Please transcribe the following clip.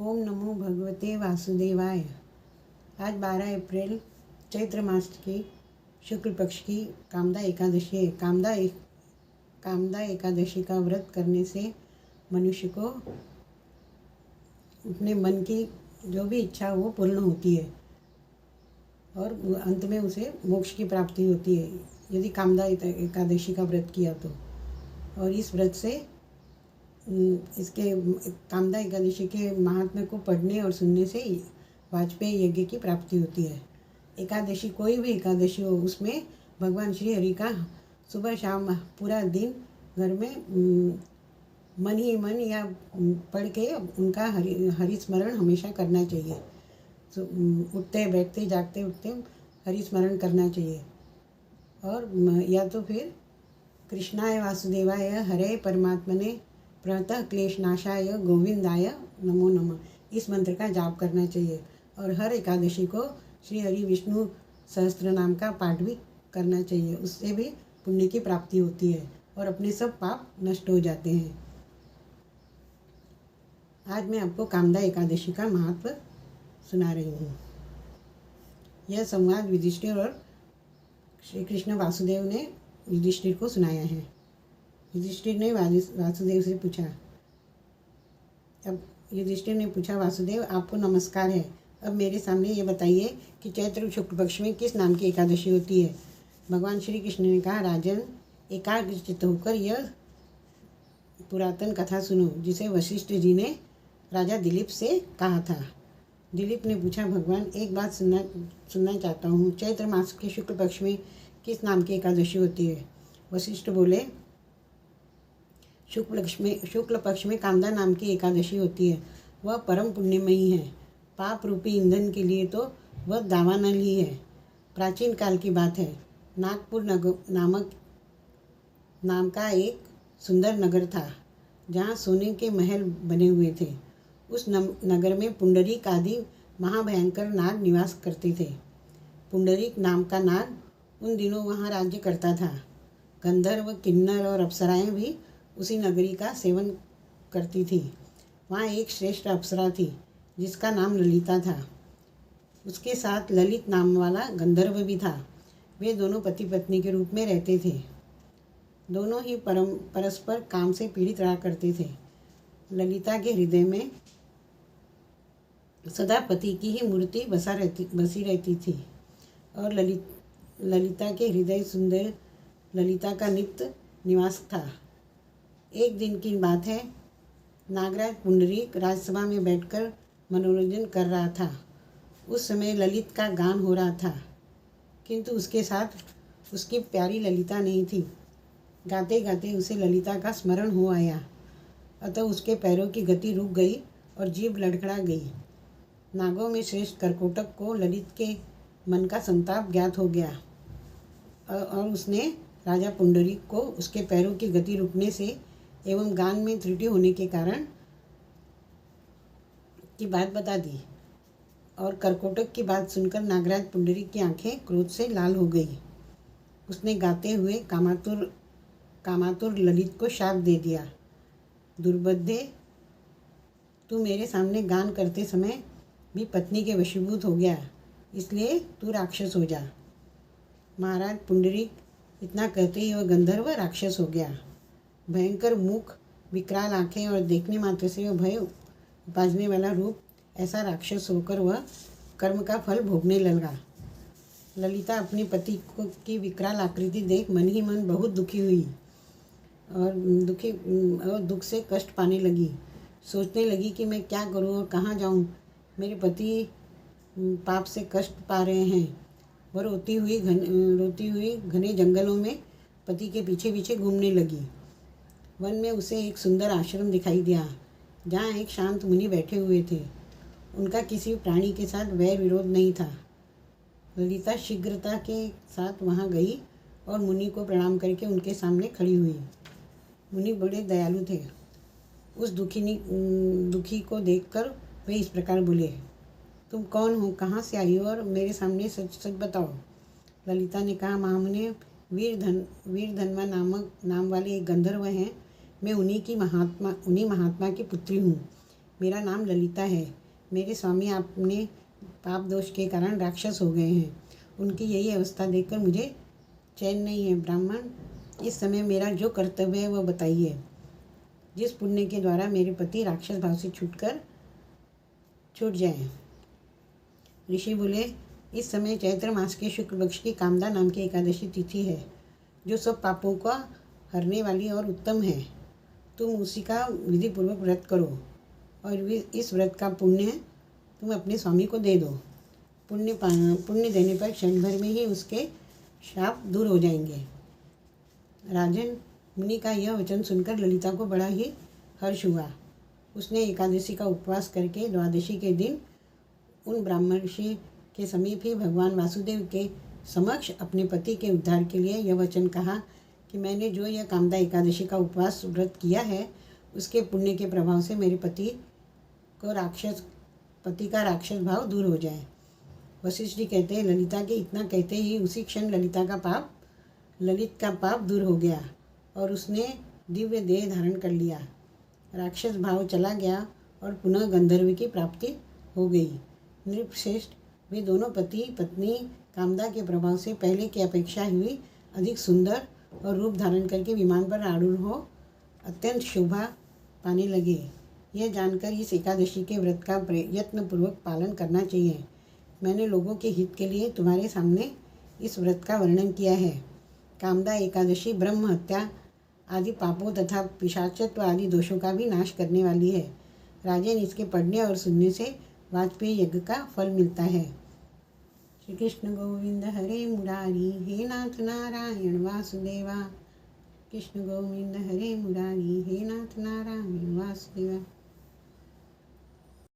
ओम नमो भगवते वासुदेवाय। आज 12 अप्रैल चैत्र मास की शुक्ल पक्ष की कामदा एकादशी है। कामदा एकादशी का व्रत करने से मनुष्य को अपने मन की जो भी इच्छा वो पूर्ण होती है और अंत में उसे मोक्ष की प्राप्ति होती है यदि कामदा एकादशी का व्रत किया तो। और इस व्रत से इसके कामदा एकादशी के महात्म्य को पढ़ने और सुनने से वाजपेयी यज्ञ की प्राप्ति होती है। एकादशी कोई भी एकादशी हो, उसमें भगवान श्री हरि का सुबह शाम पूरा दिन घर में मन ही मन या पढ़ के उनका हरि स्मरण हमेशा करना चाहिए। तो उठते बैठते जागते उठते हरि स्मरण करना चाहिए। और या तो फिर कृष्णाय वासुदेवाय हरे परमात्मने प्रणतः क्लेशनाशाय गोविंदाय नमो नमः इस मंत्र का जाप करना चाहिए। और हर एकादशी को श्री हरि विष्णु सहस्त्र नाम का पाठ भी करना चाहिए। उससे भी पुण्य की प्राप्ति होती है और अपने सब पाप नष्ट हो जाते हैं। आज मैं आपको कामदा एकादशी का महत्व सुना रही हूँ। यह संवाद युधिष्ठिर और श्री कृष्ण वासुदेव ने युधिष्ठिर को सुनाया है। युधिष्ठिर ने वासुदेव से पूछा। अब युधिष्ठिर ने पूछा, वासुदेव आपको नमस्कार है। अब मेरे सामने ये बताइए कि चैत्र शुक्ल पक्ष में किस नाम की एकादशी होती है। भगवान श्री कृष्ण ने कहा, राजन, एकाग्रचित्त होकर यह पुरातन कथा सुनो जिसे वशिष्ठ जी ने राजा दिलीप से कहा था। दिलीप ने पूछा, भगवान एक बात सुनना चाहता हूँ। चैत्र मास के शुक्ल पक्ष में किस नाम की एकादशी होती है। वशिष्ठ बोले, शुक्ल पक्ष में कामदा नाम की एकादशी होती है। वह परम पुण्यमयी है। पाप रूपी ईंधन के लिए तो वह दावानल ही है। प्राचीन काल की बात है। नागपुर नाम का एक सुंदर नगर था जहाँ सोने के महल बने हुए थे। उस नगर में पुंडरीक आदि महाभयंकर नाग निवास करते थे। पुंडरीक नाम का नाग उन दिनों वहाँ राज्य करता था। गंधर्व, किन्नर और अप्सराएं भी उसी नगरी का सेवन करती थी। वहाँ एक श्रेष्ठ अप्सरा थी जिसका नाम ललिता था। उसके साथ ललित नाम वाला गंधर्व भी था। वे दोनों पति पत्नी के रूप में रहते थे। दोनों ही परस्पर काम से पीड़ित रहा करते थे। ललिता के हृदय में सदा पति की ही मूर्ति बसी रहती थी और ललिता के हृदय सुंदर ललिता का नित्य निवास था। एक दिन की बात है। नागराज पुंडरीक राजसभा में बैठकर मनोरंजन कर रहा था। उस समय ललित का गान हो रहा था, किंतु उसके साथ उसकी प्यारी ललिता नहीं थी। गाते गाते उसे ललिता का स्मरण हो आया। अतः उसके पैरों की गति रुक गई और जीभ लड़खड़ा गई। नागों में श्रेष्ठ करकोटक को ललित के मन का संताप ज्ञात हो गया और उसने राजा पुंडरीक को उसके पैरों की गति रुकने से एवं गान में त्रुटि होने के कारण की बात बता दी। और करकोटक की बात सुनकर नागराज पुंडरीक की आंखें क्रोध से लाल हो गई। उसने गाते हुए कामातुर ललित को शाप दे दिया, दुर्बुद्धे, तू मेरे सामने गान करते समय भी पत्नी के वशीभूत हो गया, इसलिए तू राक्षस हो जा। महाराज पुंडरीक इतना कहते ही वह गंधर्व राक्षस हो गया। भयंकर मुख, विकराल आंखें और देखने मात्र से वह भय उपाजने वाला रूप, ऐसा राक्षस होकर वह कर्म का फल भोगने लगा। ललिता अपने पति की विकराल आकृति देख मन ही मन बहुत दुखी हुई और दुख से कष्ट पाने लगी। सोचने लगी कि मैं क्या करूं और कहाँ जाऊं। मेरे पति पाप से कष्ट पा रहे हैं। वह रोती हुई घने जंगलों में पति के पीछे पीछे घूमने लगी। वन में उसे एक सुंदर आश्रम दिखाई दिया जहाँ एक शांत मुनि बैठे हुए थे। उनका किसी प्राणी के साथ वैर विरोध नहीं था। ललिता शीघ्रता के साथ वहाँ गई और मुनि को प्रणाम करके उनके सामने खड़ी हुई। मुनि बड़े दयालु थे। उस दुखी को देखकर वे इस प्रकार बोले, तुम कौन हो, कहाँ से आई हो और मेरे सामने सच सच बताओ। ललिता ने कहा, महामुनि, वीरधन्वा नाम वाले एक गंधर्व हैं। मैं उन्हीं महात्मा की पुत्री हूँ। मेरा नाम ललिता है। मेरे स्वामी आपने पाप दोष के कारण राक्षस हो गए हैं। उनकी यही अवस्था देखकर मुझे चैन नहीं है। ब्राह्मण, इस समय मेरा जो कर्तव्य है वह बताइए। जिस पुण्य के द्वारा मेरे पति राक्षस भाव से छूट जाए। ऋषि बोले, इस समय चैत्र मास के शुक्ल पक्ष की कामदा नाम की एकादशी तिथि है, जो सब पापों का हरने वाली और उत्तम है। तुम उसी का विधि पूर्वक व्रत करो और इस व्रत का पुण्य तुम अपने स्वामी को दे दो। पुण्य देने पर क्षण भर में ही उसके शाप दूर हो जाएंगे। राजन, मुनि का यह वचन सुनकर ललिता को बड़ा ही हर्ष हुआ। उसने एकादशी का उपवास करके द्वादशी के दिन उन ब्राह्मण ऋषि के समीप ही भगवान वासुदेव के समक्ष अपने पति के उद्धार के लिए यह वचन कहा कि मैंने जो यह कामदा एकादशी का उपवास व्रत किया है, उसके पुण्य के प्रभाव से मेरे पति का राक्षस भाव दूर हो जाए। वशिष्ठ जी कहते हैं, ललिता के इतना कहते ही उसी क्षण ललित का पाप दूर हो गया और उसने दिव्य देह धारण कर लिया। राक्षस भाव चला गया और पुनः गंधर्व की प्राप्ति हो गई। नृपश्रेष्ठ, वे दोनों पति पत्नी कामदा के प्रभाव से पहले की अपेक्षा हुई अधिक सुंदर और रूप धारण करके विमान पर आरूढ़ हो अत्यंत शोभा पाने लगे। यह जानकर इस एकादशी के व्रत का प्रयत्नपूर्वक पालन करना चाहिए। मैंने लोगों के हित के लिए तुम्हारे सामने इस व्रत का वर्णन किया है। कामदा एकादशी ब्रह्म हत्या आदि पापों तथा पिशाचत्व आदि दोषों का भी नाश करने वाली है। राजन, इसके पढ़ने और सुनने से वाजपेयी यज्ञ का फल मिलता है। श्री कृष्ण गोविंद हरे मुरारी, हे नाथ नारायण वासुदेवा। कृष्ण गोविंद हरे मुरारी, हे नाथ नारायण वासुदेवा।